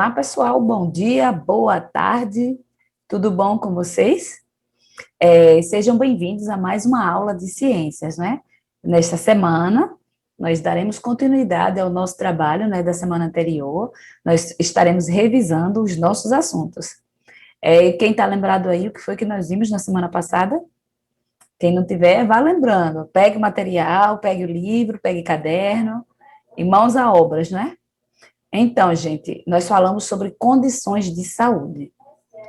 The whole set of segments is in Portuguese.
Olá, pessoal, bom dia, boa tarde, tudo bom com vocês? Sejam bem-vindos a mais uma aula de ciências, né? Nesta semana, nós daremos continuidade ao nosso trabalho, né, da semana anterior, nós estaremos revisando os nossos assuntos. Quem está lembrado aí, o que foi que nós vimos na semana passada? Quem não tiver, vá lembrando, pegue o material, pegue o livro, pegue caderno, e mãos à obras, né? Então, gente, nós falamos sobre condições de saúde,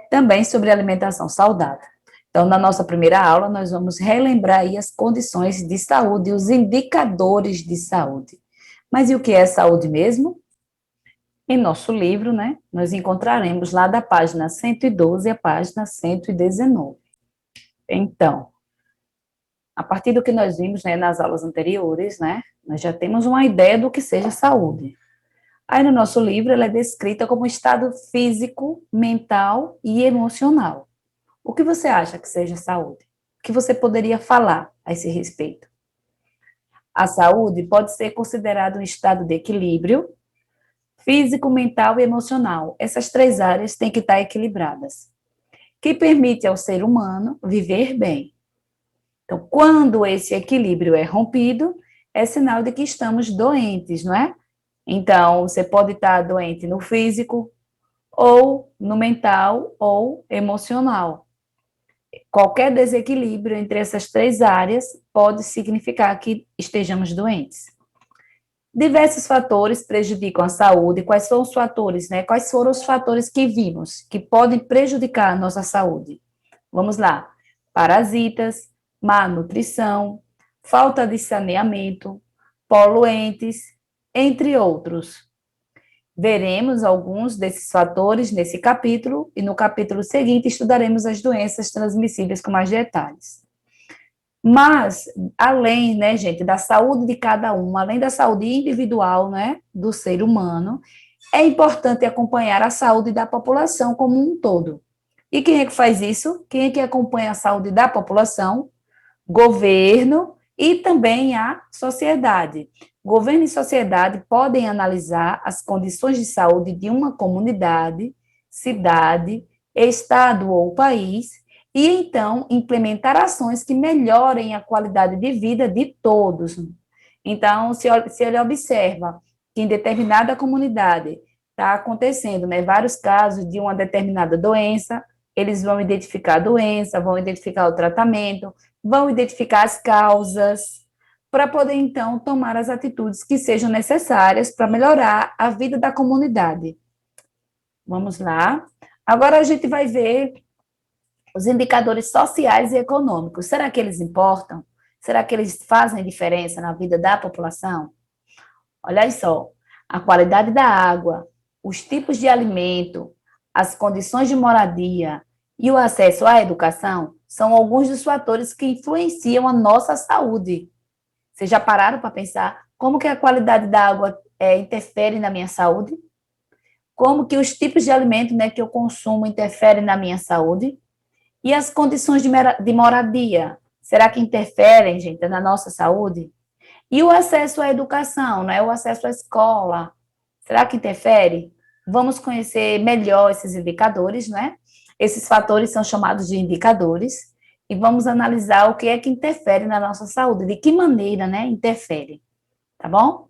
também sobre alimentação saudável. Então, na nossa primeira aula, nós vamos relembrar aí as condições de saúde, os indicadores de saúde. Mas e o que é saúde mesmo? Em nosso livro, né, nós encontraremos lá da página 112 à página 119. Então, a partir do que nós vimos, né, nas aulas anteriores, né, nós já temos uma ideia do que seja saúde. Aí no nosso livro ela é descrita como estado físico, mental e emocional. O que você acha que seja saúde? O que você poderia falar a esse respeito? A saúde pode ser considerada um estado de equilíbrio físico, mental e emocional. Essas três áreas têm que estar equilibradas, que permite ao ser humano viver bem. Então, quando esse equilíbrio é rompido, é sinal de que estamos doentes, não é? Então, você pode estar doente no físico, ou no mental, ou emocional. Qualquer desequilíbrio entre essas três áreas pode significar que estejamos doentes. Diversos fatores prejudicam a saúde. Quais são os fatores, né? Quais foram os fatores que vimos que podem prejudicar a nossa saúde? Vamos lá. Parasitas, má nutrição, falta de saneamento, poluentes, entre outros. Veremos alguns desses fatores nesse capítulo e no capítulo seguinte estudaremos as doenças transmissíveis com mais detalhes. Mas, além, né, gente, da saúde de cada um, além da saúde individual, né, do ser humano, é importante acompanhar a saúde da população como um todo. E quem é que faz isso? Quem é que acompanha a saúde da população? Governo e também a sociedade. Governo e sociedade podem analisar as condições de saúde de uma comunidade, cidade, estado ou país e então implementar ações que melhorem a qualidade de vida de todos. Então, se ele observa que em determinada comunidade está acontecendo, né, vários casos de uma determinada doença, eles vão identificar a doença, vão identificar o tratamento, vão identificar as causas, para poder, então, tomar as atitudes que sejam necessárias para melhorar a vida da comunidade. Vamos lá. Agora a gente vai ver os indicadores sociais e econômicos. Será que eles importam? Será que eles fazem diferença na vida da população? Olha só, a qualidade da água, os tipos de alimento, as condições de moradia e o acesso à educação são alguns dos fatores que influenciam a nossa saúde. Vocês já pararam para pensar como que a qualidade da água interfere na minha saúde? Como que os tipos de alimento, né, que eu consumo interferem na minha saúde? E as condições de moradia, será que interferem, gente, na nossa saúde? E o acesso à educação, né, o acesso à escola, será que interfere? Vamos conhecer melhor esses indicadores, né? Esses fatores são chamados de indicadores, e vamos analisar o que é que interfere na nossa saúde, de que maneira, né, interfere, tá bom?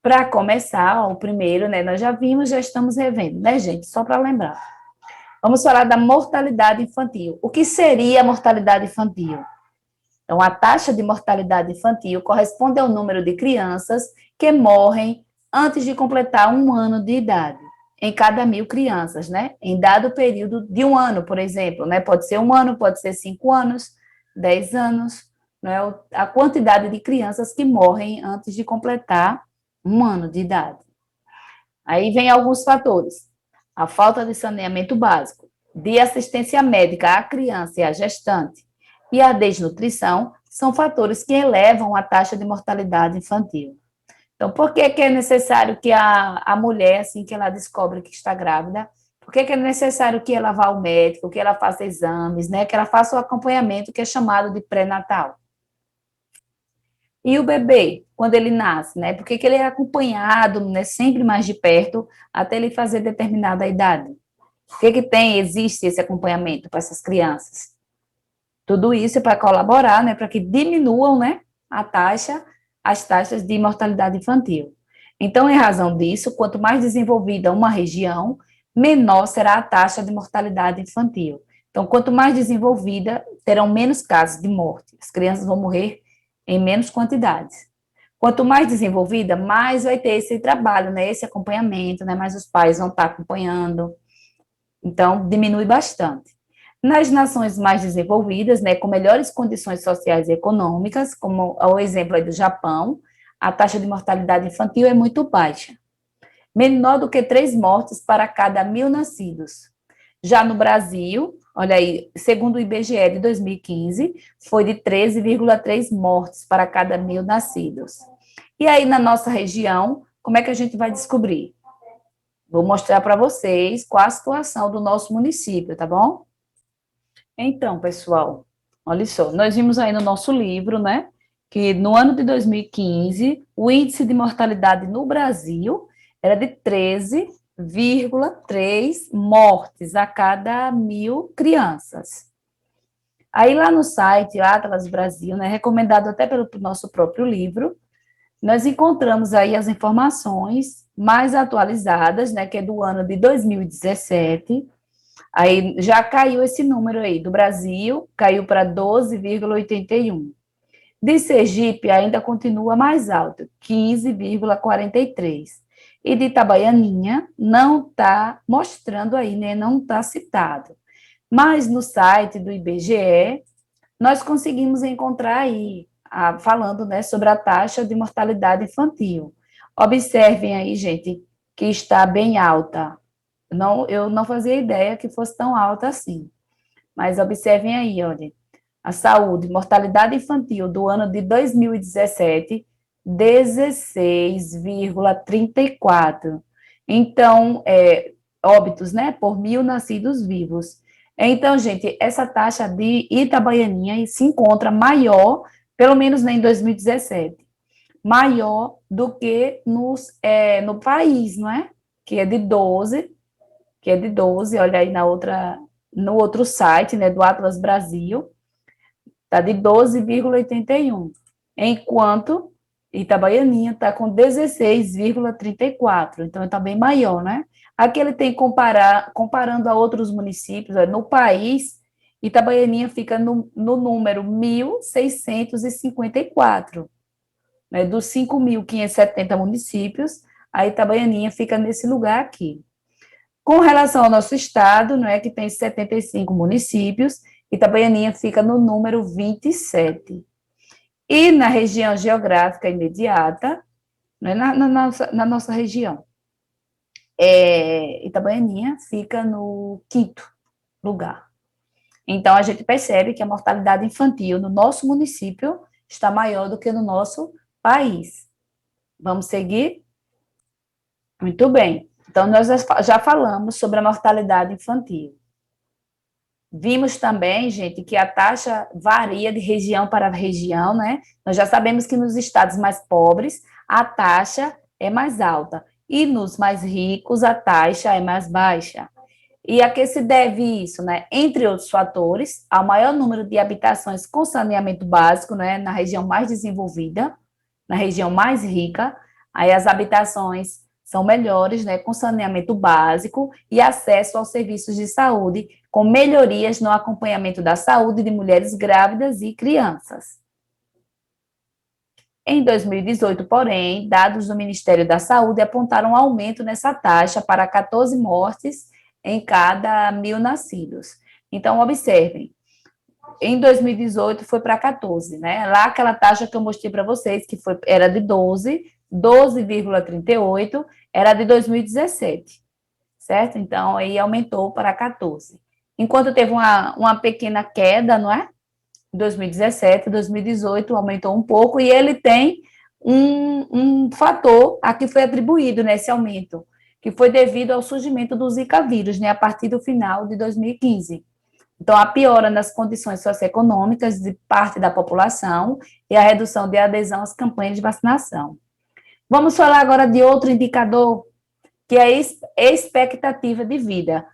Para começar, ó, o primeiro, né, nós já vimos, já estamos revendo, né, gente? Só para lembrar. Vamos falar da mortalidade infantil. O que seria a mortalidade infantil? Então, a taxa de mortalidade infantil corresponde ao número de crianças que morrem antes de completar 1 ano de idade, em cada 1.000 crianças, né? Em dado período de 1 ano, por exemplo, né? Pode ser 1 ano, pode ser 5 anos, 10 anos, né? A quantidade de crianças que morrem antes de completar 1 ano de idade. Aí vem alguns fatores: a falta de saneamento básico, de assistência médica à criança e à gestante, e a desnutrição são fatores que elevam a taxa de mortalidade infantil. Então, por que é necessário que a mulher, assim que ela descobre que está grávida, por que é necessário que ela vá ao médico, que ela faça exames, né, que ela faça o acompanhamento que é chamado de pré-natal? E o bebê, quando ele nasce, né? Por que que ele é acompanhado, né, sempre mais de perto, até ele fazer determinada idade? O que que tem, existe esse acompanhamento para essas crianças? Tudo isso é para colaborar, né, para que diminuam, né, a taxa, as taxas de mortalidade infantil. Então, em razão disso, quanto mais desenvolvida uma região, menor será a taxa de mortalidade infantil. Então, quanto mais desenvolvida, terão menos casos de morte. As crianças vão morrer em menos quantidades. Quanto mais desenvolvida, mais vai ter esse trabalho, né, esse acompanhamento, né, mais os pais vão estar acompanhando. Então, diminui bastante. Nas nações mais desenvolvidas, né, com melhores condições sociais e econômicas, como o exemplo aí do Japão, a taxa de mortalidade infantil é muito baixa, menor do que 3 mortes para cada 1.000 nascidos. Já no Brasil, olha aí, segundo o IBGE de 2015, foi de 13,3 mortes para cada 1.000 nascidos. E aí, na nossa região, como é que a gente vai descobrir? Vou mostrar para vocês qual a situação do nosso município, tá bom? Então, pessoal, olha só, nós vimos aí no nosso livro, né, que no ano de 2015, o índice de mortalidade no Brasil era de 13,3 mortes a cada 1.000 crianças. Aí lá no site Atlas Brasil, né, recomendado até pelo nosso próprio livro, nós encontramos aí as informações mais atualizadas, né, que é do ano de 2017. Aí já caiu esse número aí, do Brasil, caiu para 12,81. De Sergipe ainda continua mais alto, 15,43. E de Itabaianinha não está mostrando aí, né? Não está citado. Mas no site do IBGE, nós conseguimos encontrar aí, falando, né, sobre a taxa de mortalidade infantil. Observem aí, gente, que está bem alta. Não, eu não fazia ideia que fosse tão alta assim. Mas observem aí, olha, a saúde, mortalidade infantil do ano de 2017, 16,34. Então, óbitos, né, por 1.000 nascidos vivos. Então, gente, essa taxa de Itabaianinha se encontra maior, pelo menos né, em 2017, maior do que no país, não é? Que é de 12, olha aí no outro site, né, do Atlas Brasil, está de 12,81, enquanto Itabaianinha está com 16,34, então está bem maior, né? Aqui ele tem comparando a outros municípios, no país, Itabaianinha fica no número 1.654, né, dos 5.570 municípios, a Itabaianinha fica nesse lugar aqui. Com relação ao nosso estado, não é, que tem 75 municípios, Itabaianinha fica no número 27. E na região geográfica imediata, né, na nossa região, Itabaianinha fica no quinto lugar. Então, a gente percebe que a mortalidade infantil no nosso município está maior do que no nosso país. Vamos seguir? Muito bem. Então, nós já falamos sobre a mortalidade infantil. Vimos também, gente, que a taxa varia de região para região, né? Nós já sabemos que nos estados mais pobres a taxa é mais alta e nos mais ricos a taxa é mais baixa. E a que se deve isso, né? Entre outros fatores, ao maior número de habitações com saneamento básico, né, na região mais desenvolvida, na região mais rica, aí as habitações são melhores, né, com saneamento básico e acesso aos serviços de saúde, com melhorias no acompanhamento da saúde de mulheres grávidas e crianças. Em 2018, porém, dados do Ministério da Saúde apontaram um aumento nessa taxa para 14 mortes em cada 1.000 nascidos. Então, observem, em 2018 foi para 14, né? Lá aquela taxa que eu mostrei para vocês, que era de 12,38, era de 2017, certo? Então, aí aumentou para 14. Enquanto teve uma pequena queda, não é? Em 2017, 2018 aumentou um pouco, e ele tem um fator a que foi atribuído nesse aumento, que foi devido ao surgimento do Zika vírus, né? A partir do final de 2015. Então, a piora nas condições socioeconômicas de parte da população e a redução de adesão às campanhas de vacinação. Vamos falar agora de outro indicador, que é a expectativa de vida.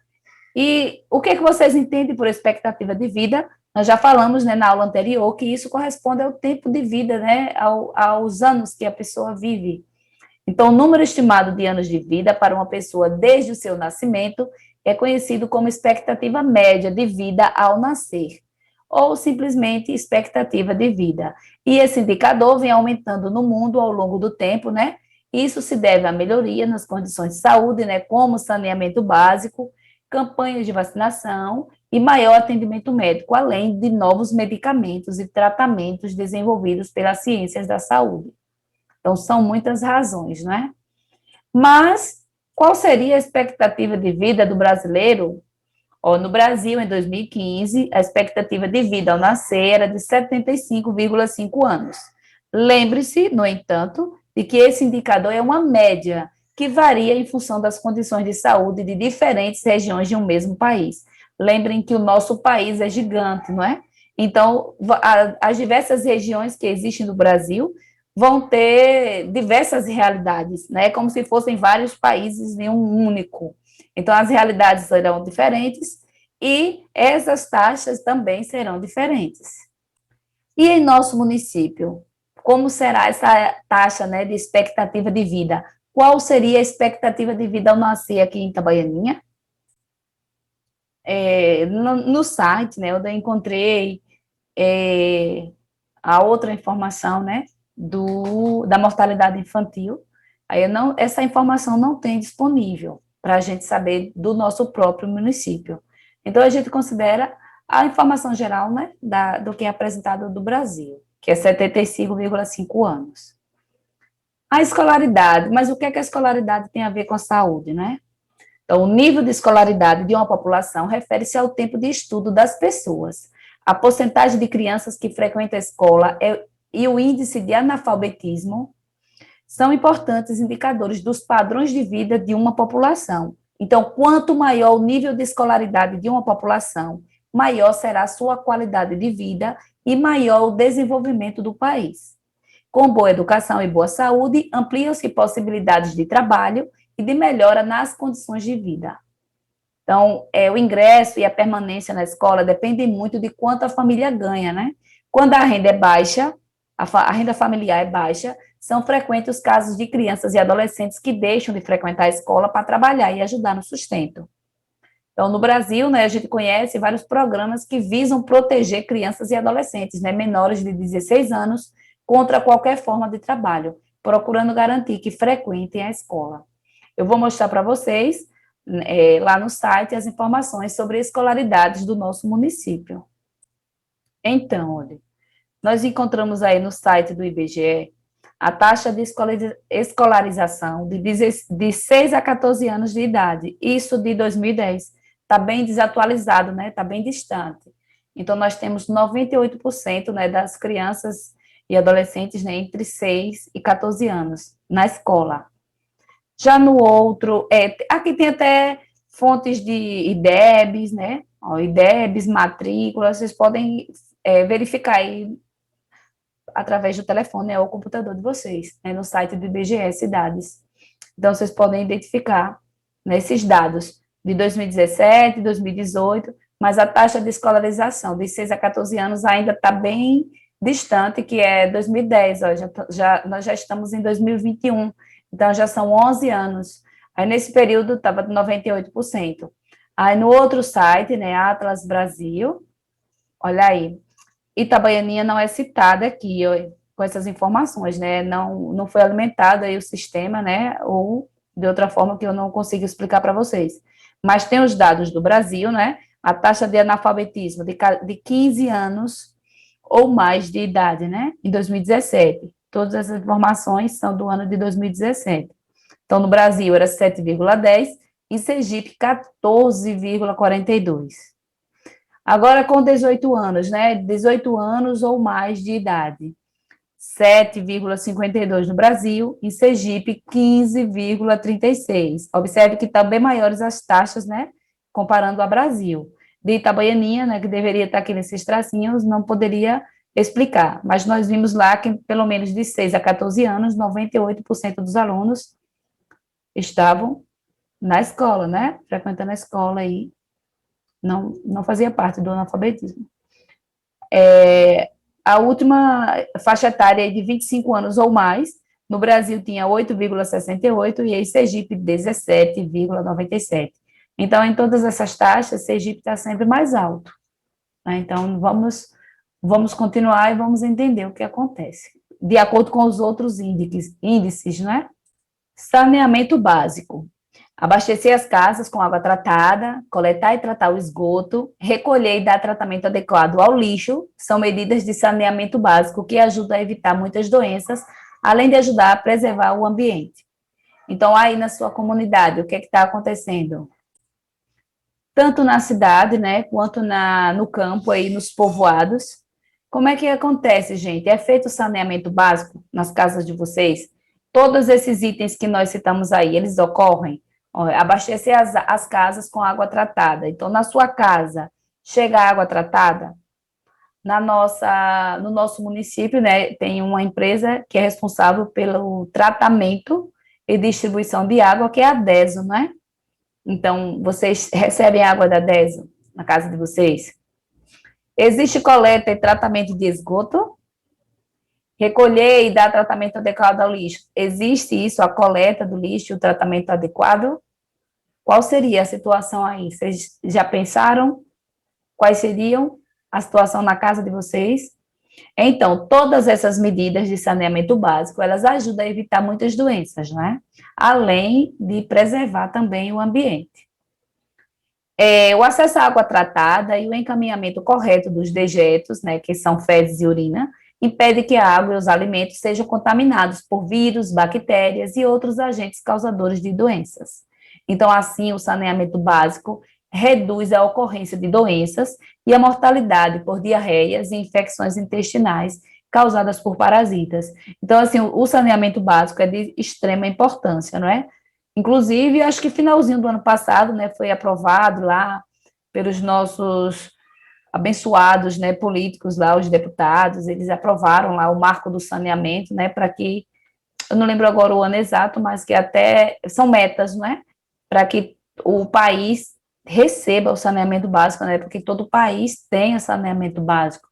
E o que vocês entendem por expectativa de vida? Nós já falamos, né, na aula anterior, que isso corresponde ao tempo de vida, né, aos anos que a pessoa vive. Então, o número estimado de anos de vida para uma pessoa desde o seu nascimento é conhecido como expectativa média de vida ao nascer, ou simplesmente expectativa de vida. E esse indicador vem aumentando no mundo ao longo do tempo, né? Isso se deve à melhoria nas condições de saúde, né, como saneamento básico, campanhas de vacinação e maior atendimento médico, além de novos medicamentos e tratamentos desenvolvidos pelas ciências da saúde. Então, são muitas razões, não é? Mas, qual seria a expectativa de vida do brasileiro? No Brasil, em 2015, a expectativa de vida ao nascer era de 75,5 anos. Lembre-se, no entanto, de que esse indicador é uma média que varia em função das condições de saúde de diferentes regiões de um mesmo país. Lembrem que o nosso país é gigante, não é? Então, as diversas regiões que existem no Brasil vão ter diversas realidades, né? Como se fossem vários países em um único. Então, as realidades serão diferentes e essas taxas também serão diferentes. E em nosso município, como será essa taxa, né, de expectativa de vida? Qual seria a expectativa de vida ao nascer aqui em Itabaianinha? No site, né, eu encontrei a outra informação, né, da mortalidade infantil. Aí essa informação não tem disponível para a gente saber do nosso próprio município. Então, a gente considera a informação geral, né, do que é apresentado do Brasil, que é 75,5 anos. A escolaridade, mas o que é que a escolaridade tem a ver com a saúde, né? Então, o nível de escolaridade de uma população refere-se ao tempo de estudo das pessoas. A porcentagem de crianças que frequentam a escola e o índice de analfabetismo são importantes indicadores dos padrões de vida de uma população. Então, quanto maior o nível de escolaridade de uma população, maior será a sua qualidade de vida e maior o desenvolvimento do país. Com boa educação e boa saúde, ampliam-se possibilidades de trabalho e de melhora nas condições de vida. Então, o ingresso e a permanência na escola dependem muito de quanto a família ganha, né? Quando a renda é baixa, a renda familiar é baixa, são frequentes os casos de crianças e adolescentes que deixam de frequentar a escola para trabalhar e ajudar no sustento. Então, no Brasil, né, a gente conhece vários programas que visam proteger crianças e adolescentes, né, menores de 16 anos, contra qualquer forma de trabalho, procurando garantir que frequentem a escola. Eu vou mostrar para vocês, lá no site, as informações sobre escolaridades do nosso município. Então, olha, nós encontramos aí no site do IBGE a taxa de escolarização de 6 a 14 anos de idade, isso de 2010. Está bem desatualizado, né? Está bem distante. Então, nós temos 98%, né, das crianças e adolescentes, né, entre 6 e 14 anos na escola. Já no outro, aqui tem até fontes de IDEBs, né? IDEBs, matrículas, vocês podem verificar aí através do telefone ou computador de vocês, né, no site do IBGE Cidades. Então, vocês podem identificar, né, esses dados de 2017, 2018, mas a taxa de escolarização de 6 a 14 anos ainda está bem distante, que é 2010, ó, nós já estamos em 2021, então já são 11 anos. Aí, nesse período, estava de 98%. Aí, no outro site, né, Atlas Brasil, olha aí, Itabaianinha não é citada aqui, ó, com essas informações, né, não foi alimentado aí o sistema, né, ou de outra forma que eu não consigo explicar para vocês. Mas tem os dados do Brasil, né, a taxa de analfabetismo de 15 anos ou mais de idade, né, em 2017. Todas essas informações são do ano de 2017. Então, no Brasil era 7,10, em Sergipe, 14,42. Agora, com 18 anos, né? 18 anos ou mais de idade. 7,52 no Brasil, em Sergipe, 15,36. Observe que estão bem maiores as taxas, né? Comparando ao Brasil. de Itabaianinha, né, que deveria estar aqui nesses tracinhos, não poderia explicar. Mas nós vimos lá que, pelo menos de 6 a 14 anos, 98% dos alunos estavam na escola, né, frequentando a escola aí, não fazia parte do analfabetismo. A última faixa etária é de 25 anos ou mais, no Brasil tinha 8,68 e em Sergipe 17,97. Então, em todas essas taxas, Sergipe está sempre mais alto, né? Então, vamos continuar e vamos entender o que acontece. De acordo com os outros índices, né? Saneamento básico. Abastecer as casas com água tratada, coletar e tratar o esgoto, recolher e dar tratamento adequado ao lixo, são medidas de saneamento básico que ajudam a evitar muitas doenças, além de ajudar a preservar o ambiente. Então, aí na sua comunidade, o que está acontecendo? Tanto na cidade, né, quanto no campo, aí nos povoados. Como é que acontece, gente? É feito saneamento básico nas casas de vocês? Todos esses itens que nós citamos aí, eles ocorrem? Ó, abastecer as casas com água tratada. Então, na sua casa, chega água tratada? No nosso município, né, tem uma empresa que é responsável pelo tratamento e distribuição de água, que é a DESO, né? Então, vocês recebem água da DESO na casa de vocês? Existe coleta e tratamento de esgoto? Recolher e dar tratamento adequado ao lixo. Existe isso, a coleta do lixo, o tratamento adequado? Qual seria a situação aí? Vocês já pensaram quais seriam a situação na casa de vocês? Então, todas essas medidas de saneamento básico, elas ajudam a evitar muitas doenças, né? Além de preservar também o ambiente. O acesso à água tratada e o encaminhamento correto dos dejetos, né, que são fezes e urina, impede que a água e os alimentos sejam contaminados por vírus, bactérias e outros agentes causadores de doenças. Então, assim, o saneamento básico reduz a ocorrência de doenças e a mortalidade por diarreias e infecções intestinais causadas por parasitas. Então, assim, o saneamento básico é de extrema importância, não é? Inclusive, acho que finalzinho do ano passado, né, foi aprovado lá pelos nossos abençoados, né, políticos lá, os deputados, eles aprovaram lá o marco do saneamento, né, para que, eu não lembro agora o ano exato, mas que até, são metas, não é? Para que o país receba o saneamento básico, né, porque todo país tem saneamento básico.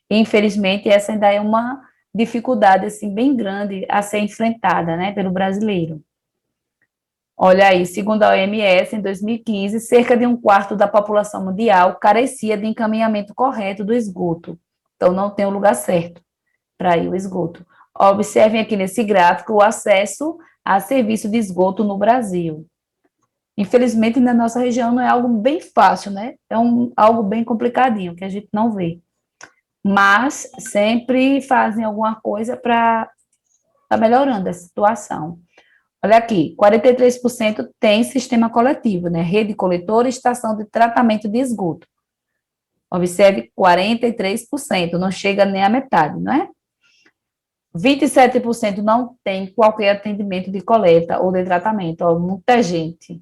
E, infelizmente, essa ainda é uma dificuldade, assim, bem grande a ser enfrentada, né, pelo brasileiro. Olha aí, segundo a OMS, em 2015, cerca de um quarto da população mundial carecia de encaminhamento correto do esgoto. Então, não tem o lugar certo para ir o esgoto. Observem aqui nesse gráfico o acesso a serviço de esgoto no Brasil. Infelizmente, na nossa região não é algo bem fácil, né? É algo bem complicadinho, que a gente não vê. Mas sempre fazem alguma coisa para estar melhorando a situação. Olha aqui, 43% tem sistema coletivo, né? Rede coletora e estação de tratamento de esgoto. Observe, 43%, não chega nem à metade, não é? 27% não tem qualquer atendimento de coleta ou de tratamento. Ó, muita gente,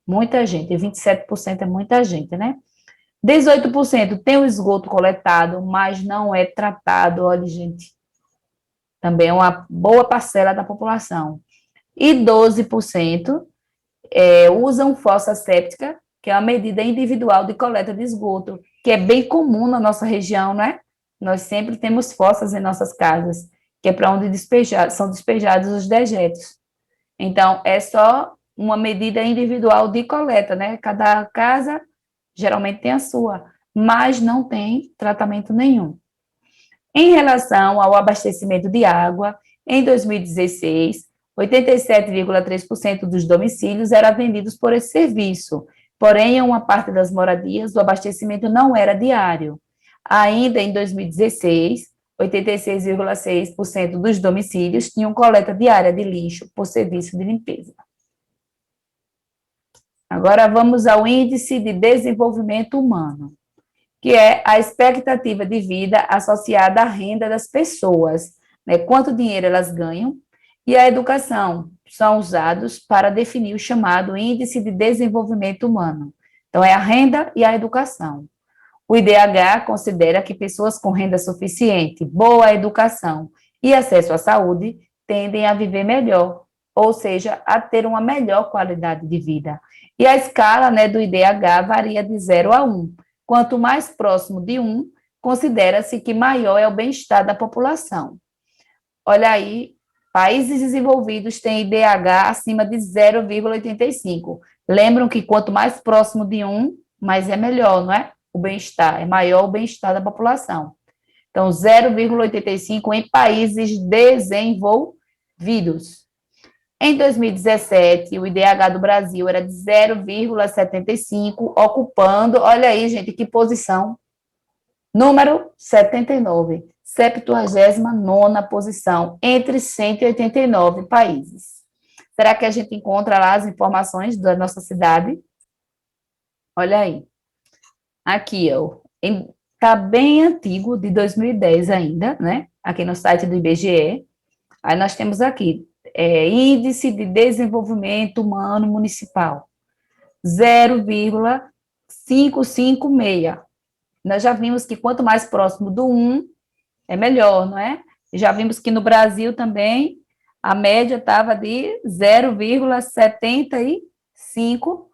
27% é muita gente, né? 18% tem o esgoto coletado, mas não é tratado, olha, gente. Também é uma boa parcela da população. E 12% usam fossa séptica, que é uma medida individual de coleta de esgoto, que é bem comum na nossa região, né? Nós sempre temos fossas em nossas casas, que é para onde são despejados os dejetos. Então, é só uma medida individual de coleta, né? Cada casa geralmente tem a sua, mas não tem tratamento nenhum. Em relação ao abastecimento de água, em 2016, 87,3% dos domicílios eram atendidos por esse serviço, porém, em uma parte das moradias, o abastecimento não era diário. Ainda em 2016, 86,6% dos domicílios tinham coleta diária de lixo por serviço de limpeza. Agora vamos ao Índice de Desenvolvimento Humano, que é a expectativa de vida associada à renda das pessoas, né? Quanto dinheiro elas ganham, e a educação são usados para definir o chamado Índice de Desenvolvimento Humano. Então, é a renda e a educação. O IDH considera que pessoas com renda suficiente, boa educação e acesso à saúde tendem a viver melhor, ou seja, a ter uma melhor qualidade de vida. E a escala, né, do IDH varia de 0 a 1. Quanto mais próximo de 1, considera-se que maior é o bem-estar da população. Olha aí, países desenvolvidos têm IDH acima de 0,85. Lembram que quanto mais próximo de 1, mais é melhor, não é? O bem-estar, é maior o bem-estar da população. Então, 0,85 em países desenvolvidos. Em 2017, o IDH do Brasil era de 0,75, ocupando, olha aí, gente, que posição. Número 79, 79ª posição, entre 189 países. Será que a gente encontra lá as informações da nossa cidade? Olha aí. Aqui, ó, tá bem antigo, de 2010 ainda, né? Aqui no site do IBGE. Aí nós temos aqui, Índice de Desenvolvimento Humano Municipal, 0,556. Nós já vimos que quanto mais próximo do 1, é melhor, não é? Já vimos que no Brasil também a média estava de 0,75,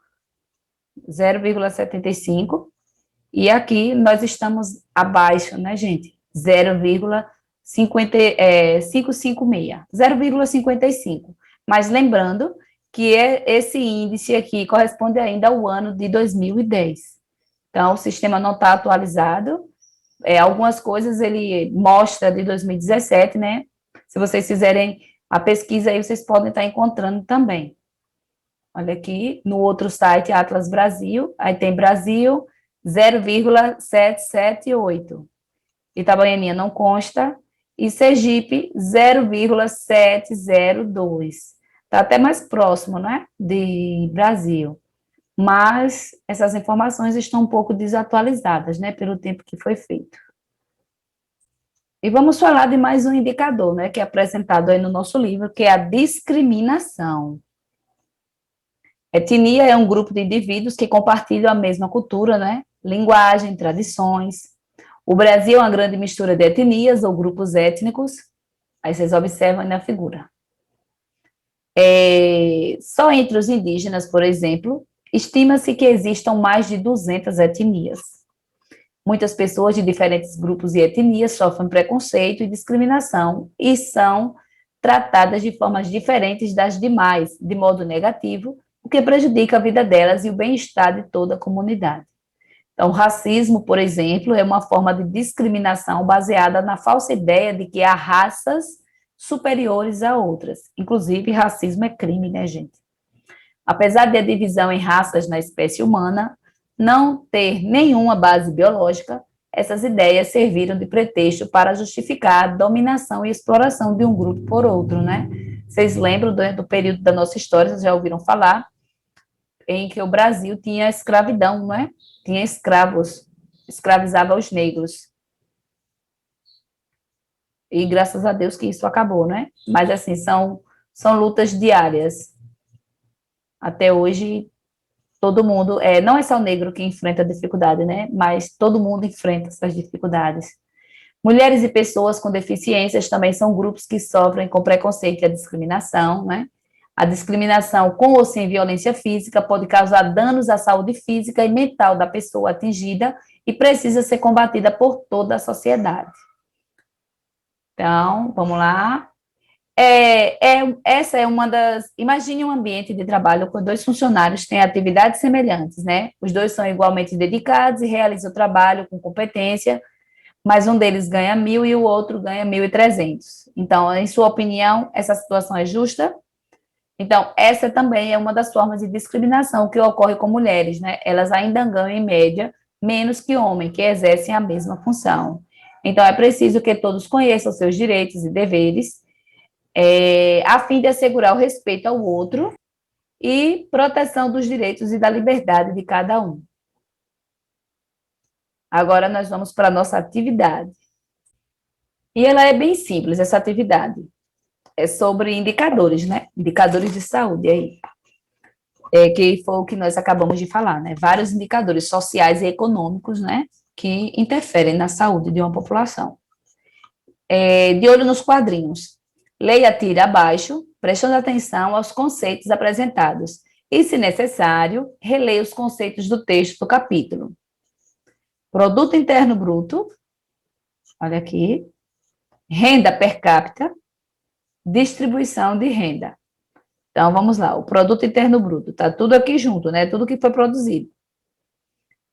0,75, e aqui nós estamos abaixo, né, gente? 0,556, 0,55. Mas lembrando que esse índice aqui corresponde ainda ao ano de 2010. Então, o sistema não está atualizado. Algumas coisas ele mostra de 2017, né? Se vocês fizerem a pesquisa aí, vocês podem estar encontrando também. Olha aqui, no outro site, Atlas Brasil, aí tem Brasil, 0,778. Itabaianinha não consta, e Sergipe, 0,702. Está até mais próximo, né, de Brasil. Mas essas informações estão um pouco desatualizadas, né, pelo tempo que foi feito. E vamos falar de mais um indicador, né, que é apresentado aí no nosso livro, que é a discriminação. Etnia é um grupo de indivíduos que compartilham a mesma cultura, né, linguagem, tradições. O Brasil é uma grande mistura de etnias ou grupos étnicos. Aí vocês observam aí na figura. Só entre os indígenas, por exemplo, estima-se que existam mais de 200 etnias. Muitas pessoas de diferentes grupos e etnias sofrem preconceito e discriminação e são tratadas de formas diferentes das demais, de modo negativo, o que prejudica a vida delas e o bem-estar de toda a comunidade. Então, o racismo, por exemplo, é uma forma de discriminação baseada na falsa ideia de que há raças superiores a outras. Inclusive, racismo é crime, né, gente? Apesar de a divisão em raças na espécie humana não ter nenhuma base biológica, essas ideias serviram de pretexto para justificar a dominação e exploração de um grupo por outro, né? Vocês lembram do período da nossa história, vocês já ouviram falar, em que o Brasil tinha escravidão, não é? Tinha escravos, escravizava os negros. E graças a Deus que isso acabou, né? Mas, assim, são lutas diárias. Até hoje, todo mundo, não é só o negro que enfrenta dificuldade, né? Mas todo mundo enfrenta essas dificuldades. Mulheres e pessoas com deficiências também são grupos que sofrem com preconceito e a discriminação, né? A discriminação com ou sem violência física pode causar danos à saúde física e mental da pessoa atingida e precisa ser combatida por toda a sociedade. Então, vamos lá. Essa é uma das. Imagine um ambiente de trabalho com dois funcionários que têm atividades semelhantes, né? Os dois são igualmente dedicados e realizam o trabalho com competência, mas um deles ganha 1.000 e o outro ganha 1.300. Então, em sua opinião, essa situação é justa? Então, essa também é uma das formas de discriminação que ocorre com mulheres, né? Elas ainda ganham, em média, menos que homens que exercem a mesma função. Então, é preciso que todos conheçam seus direitos e deveres, a fim de assegurar o respeito ao outro e proteção dos direitos e da liberdade de cada um. Agora, nós vamos para a nossa atividade. E ela é bem simples, essa atividade. É sobre indicadores, né? Indicadores de saúde aí. que foi o que nós acabamos de falar, né? Vários indicadores sociais e econômicos, né? Que interferem na saúde de uma população. De olho nos quadrinhos. Leia a tira abaixo, prestando atenção aos conceitos apresentados. E, se necessário, releia os conceitos do texto do capítulo. Produto Interno Bruto, olha aqui, renda per capita, distribuição de renda. Então, vamos lá, o Produto Interno Bruto, está tudo aqui junto, né? Tudo que foi produzido.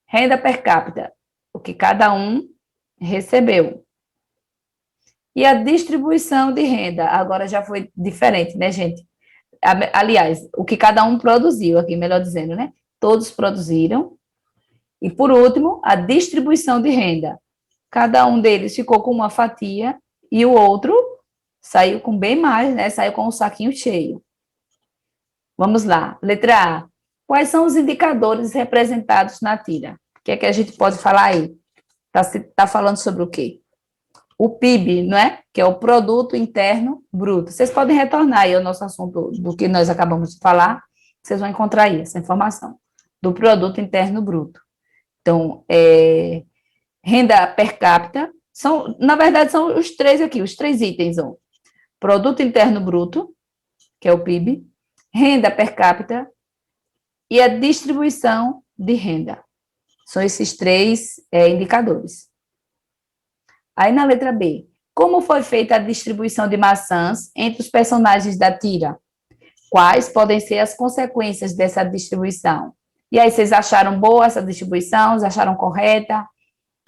Renda per capita, o que cada um recebeu. E a distribuição de renda, agora já foi diferente, né, gente? Aliás, o que cada um produziu, aqui, melhor dizendo, né? Todos produziram. E, por último, a distribuição de renda. Cada um deles ficou com uma fatia e o outro saiu com bem mais, né? Saiu com o saquinho cheio. Vamos lá. Letra A. Quais são os indicadores representados na tira? O que é que a gente pode falar aí? Tá falando sobre o quê? O PIB, não é? Que é o Produto Interno Bruto. Vocês podem retornar aí ao nosso assunto do que nós acabamos de falar, vocês vão encontrar aí essa informação, do Produto Interno Bruto. Então, renda per capita, na verdade, são os três aqui, os três itens, ó. Produto Interno Bruto, que é o PIB, renda per capita e a distribuição de renda. São esses três indicadores. Aí na letra B, como foi feita a distribuição de maçãs entre os personagens da tira? Quais podem ser as consequências dessa distribuição? E aí, vocês acharam boa essa distribuição? Vocês acharam correta?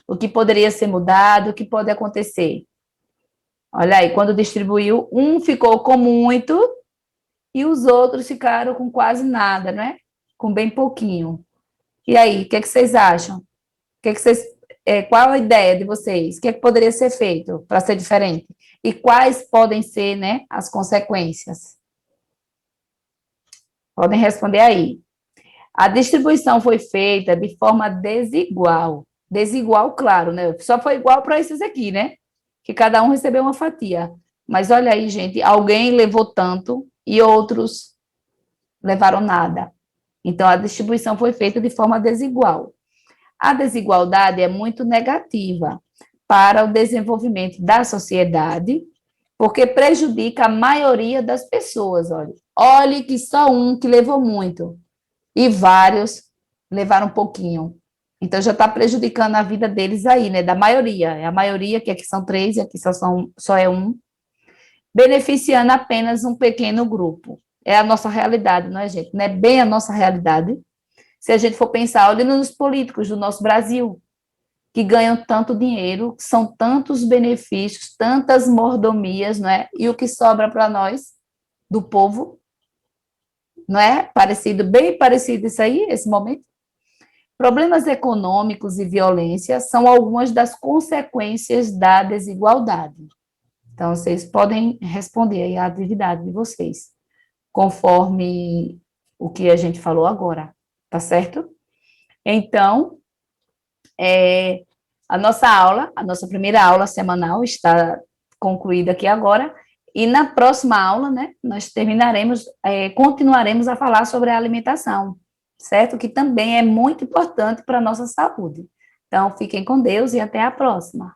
O que poderia ser mudado? O que pode acontecer? Olha aí, quando distribuiu, um ficou com muito e os outros ficaram com quase nada, não é? Com bem pouquinho. E aí, o que é que vocês acham? O que é que vocês, qual a ideia de vocês? O que é que poderia ser feito para ser diferente? E quais podem ser, né, as consequências? Podem responder aí. A distribuição foi feita de forma desigual. Desigual, claro, né? Só foi igual para esses aqui, né? Que cada um recebeu uma fatia. Mas olha aí, gente, alguém levou tanto e outros levaram nada. Então, a distribuição foi feita de forma desigual. A desigualdade é muito negativa para o desenvolvimento da sociedade, porque prejudica a maioria das pessoas, olha. Olhe que só um que levou muito e vários levaram um pouquinho. Então, já está prejudicando a vida deles aí, né? Da maioria. É a maioria, que aqui são três e aqui só é um, beneficiando apenas um pequeno grupo. É a nossa realidade, não é, gente? Não é bem a nossa realidade. Se a gente for pensar, olha nos políticos do nosso Brasil, que ganham tanto dinheiro, são tantos benefícios, tantas mordomias, não é? E o que sobra para nós, do povo, não é? Parecido, bem parecido isso aí, esse momento. Problemas econômicos e violência são algumas das consequências da desigualdade. Então, vocês podem responder aí a atividade de vocês, conforme o que a gente falou agora, tá certo? Então, a nossa primeira aula semanal está concluída aqui agora, e na próxima aula, né, nós continuaremos a falar sobre a alimentação, certo? Que também é muito importante para a nossa saúde. Então, fiquem com Deus e até a próxima.